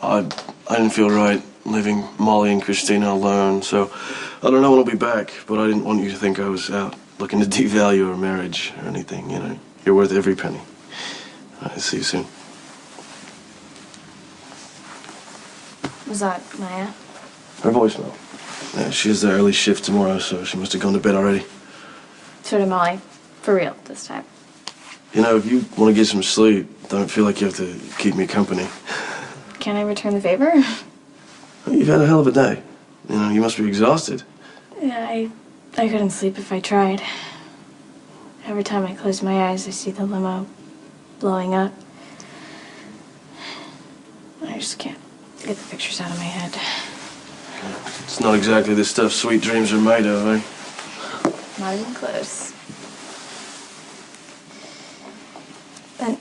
I didn't feel right leaving Molly and Kristina alone, so I don't know when I'll be back, but I didn't want you to think I was out looking to devalue our marriage or anything, you know. You're worth every penny. All right, see you soon. Was that Maya? Her voicemail. Yeah, she has the early shift tomorrow, so she must have gone to bed already. So did Molly. For real, this time. You know, if you want to get some sleep, don't feel like you have to keep me company. Can I return the favor? You've had a hell of a day. You know, you must be exhausted. Yeah, I couldn't sleep if I tried. Every time I close my eyes, I see the limo blowing up. I just can't get the pictures out of my head. It's not exactly the stuff sweet dreams are made of, eh? Not even close. And,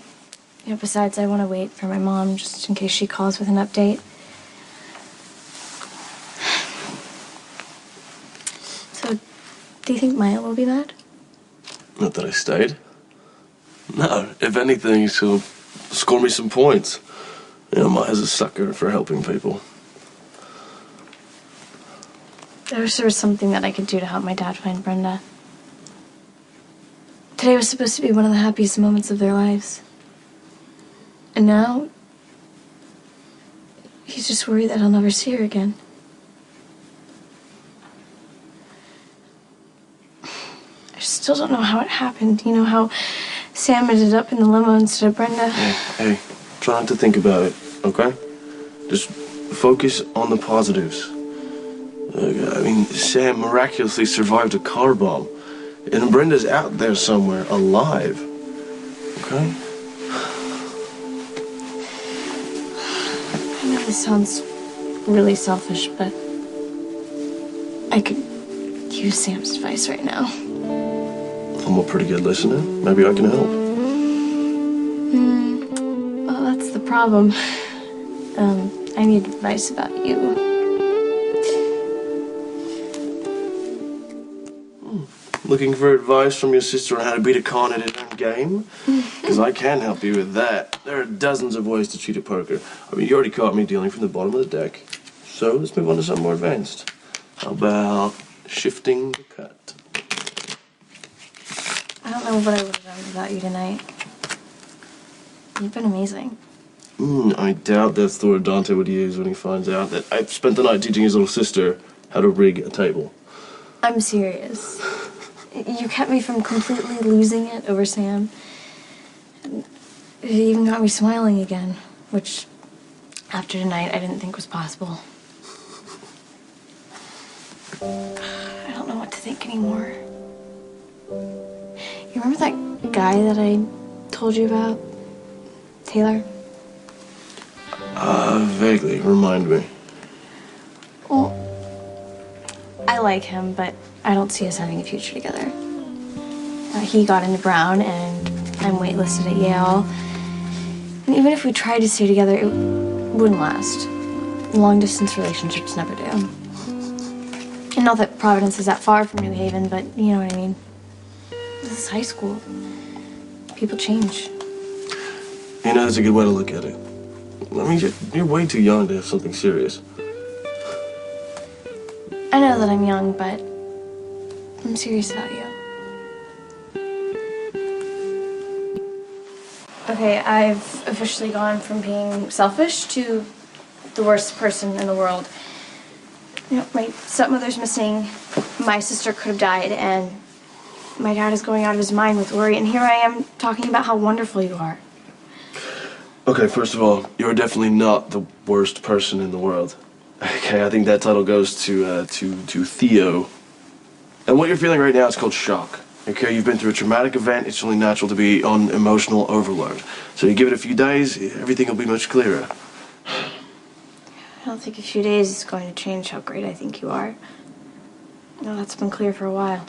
you know, besides, I want to wait for my mom just in case she calls with an update. So, do you think Maya will be mad? Not that I stayed. No, if anything, she'll score me some points. You know, Maya's a sucker for helping people. I wish there was something that I could do to help my dad find Brenda. Today was supposed to be one of the happiest moments of their lives. And now, he's just worried that I'll never see her again. I still don't know how it happened. You know, how Sam ended up in the limo instead of Brenda. Hey, try not to think about it, okay? Just focus on the positives. I mean, Sam miraculously survived a car bomb. And Brenda's out there somewhere, alive. Okay? I know this sounds really selfish, but I could use Sam's advice right now. I'm a pretty good listener. Maybe I can help. Well, that's the problem. I need advice about you. Looking for advice from your sister on how to beat a con at her own game? Because I can help you with that. There are dozens of ways to cheat at poker. I mean, you already caught me dealing from the bottom of the deck. So let's move on to something more advanced. How about shifting the cut? I don't know what I would have done without you tonight. You've been amazing. I doubt that's the word Dante would use when he finds out that I've spent the night teaching his little sister how to rig a table. I'm serious. You kept me from completely losing it over Sam. And it even got me smiling again, which, after tonight, I didn't think was possible. I don't know what to think anymore. You remember that guy that I told you about? Taylor? Vaguely. Remind me. Well, I like him, but I don't see us having a future together. He got into Brown, and I'm waitlisted at Yale. And even if we tried to stay together, it wouldn't last. Long-distance relationships never do. And not that Providence is that far from New Haven, but you know what I mean. This is high school. People change. You know, that's a good way to look at it. I mean, you're way too young to have something serious. I know that I'm young, but I'm serious about you. Okay, I've officially gone from being selfish to the worst person in the world. You know, my stepmother's missing, my sister could have died, and my dad is going out of his mind with worry, and here I am talking about how wonderful you are. Okay, first of all, you're definitely not the worst person in the world. Okay, I think that title goes to Theo. And what you're feeling right now is called shock. Okay, you've been through a traumatic event. It's only natural to be on emotional overload. So you give it a few days, everything will be much clearer. I don't think a few days is going to change how great I think you are. No, that's been clear for a while.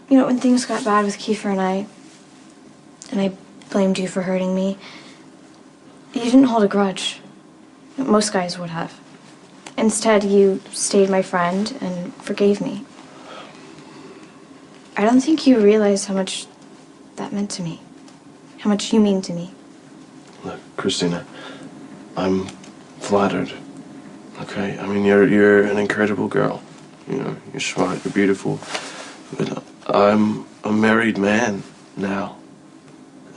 You know, when things got bad with Kiefer and I blamed you for hurting me, you didn't hold a grudge. Most guys would have. Instead, you stayed my friend and forgave me. I don't think you realize how much that meant to me. How much you mean to me. Look, Kristina, I'm flattered. Okay, I mean you're an incredible girl. You know, you're smart, you're beautiful. But I'm a married man now.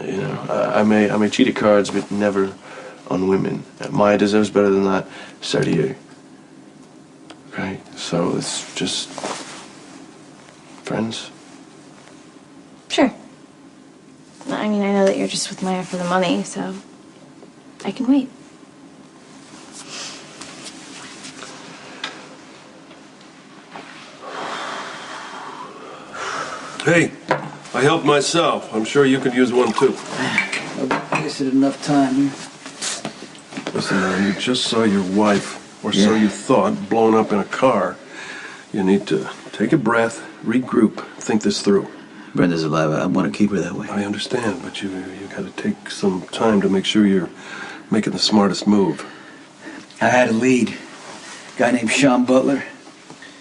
You know, I may cheat at cards, but never on women. Maya deserves better than that. So do you. Okay, so it's just friends. Sure. I mean, I know that you're just with Maya for the money, so I can wait. Hey, I helped myself. I'm sure you could use one too. I've wasted enough time here. Listen, man, you just saw your wife, or so you thought, blown up in a car. You need to take a breath, regroup, think this through. Brenda's alive. I want to keep her that way. I understand, but you got to take some time to make sure you're making the smartest move. I had a lead. A guy named Sean Butler.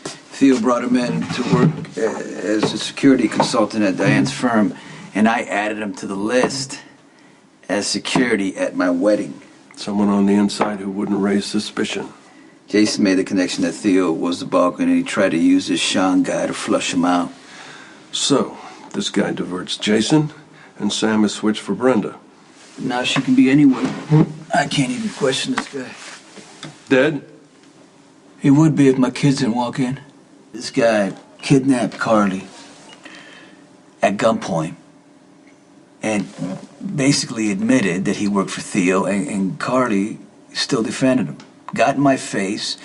Theo brought him in to work as a security consultant at Diane's firm, and I added him to the list as security at my wedding. Someone on the inside who wouldn't raise suspicion. Jason made the connection that Theo was the Balkan, and he tried to use this Sean guy to flush him out. So, this guy diverts Jason, and Sam is switched for Brenda. Now she can be anywhere. I can't even question this guy. Dead? He would be if my kids didn't walk in. This guy kidnapped Carly at gunpoint and basically admitted that he worked for Theo, and Carly still defended him. Got in my face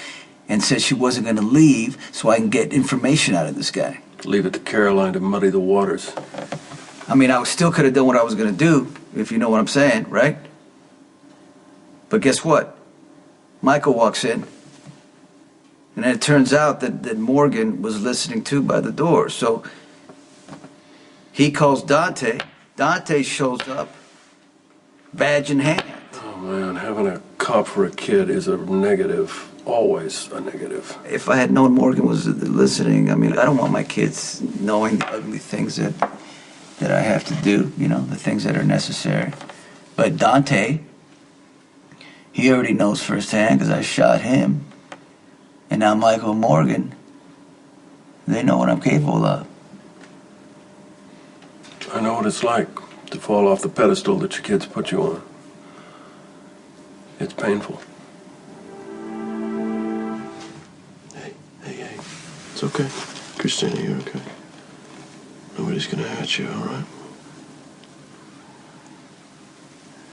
and said she wasn't going to leave so I can get information out of this guy. Leave it to Caroline to muddy the waters. I mean, I still could have done what I was going to do, if you know what I'm saying, right? But guess what? Michael walks in. And then it turns out that Morgan was listening too by the door. So he calls Dante. Dante shows up, badge in hand. Oh man, having a cop for a kid is a negative. Always a negative. If I had known Morgan was listening, I mean, I don't want my kids knowing the ugly things that I have to do, you know, the things that are necessary. But Dante, he already knows firsthand because I shot him. And now Michael and Morgan, they know what I'm capable of. I know what it's like to fall off the pedestal that your kids put you on. It's painful. Hey. It's okay. Kristina, you're okay. Nobody's gonna hurt you, all right?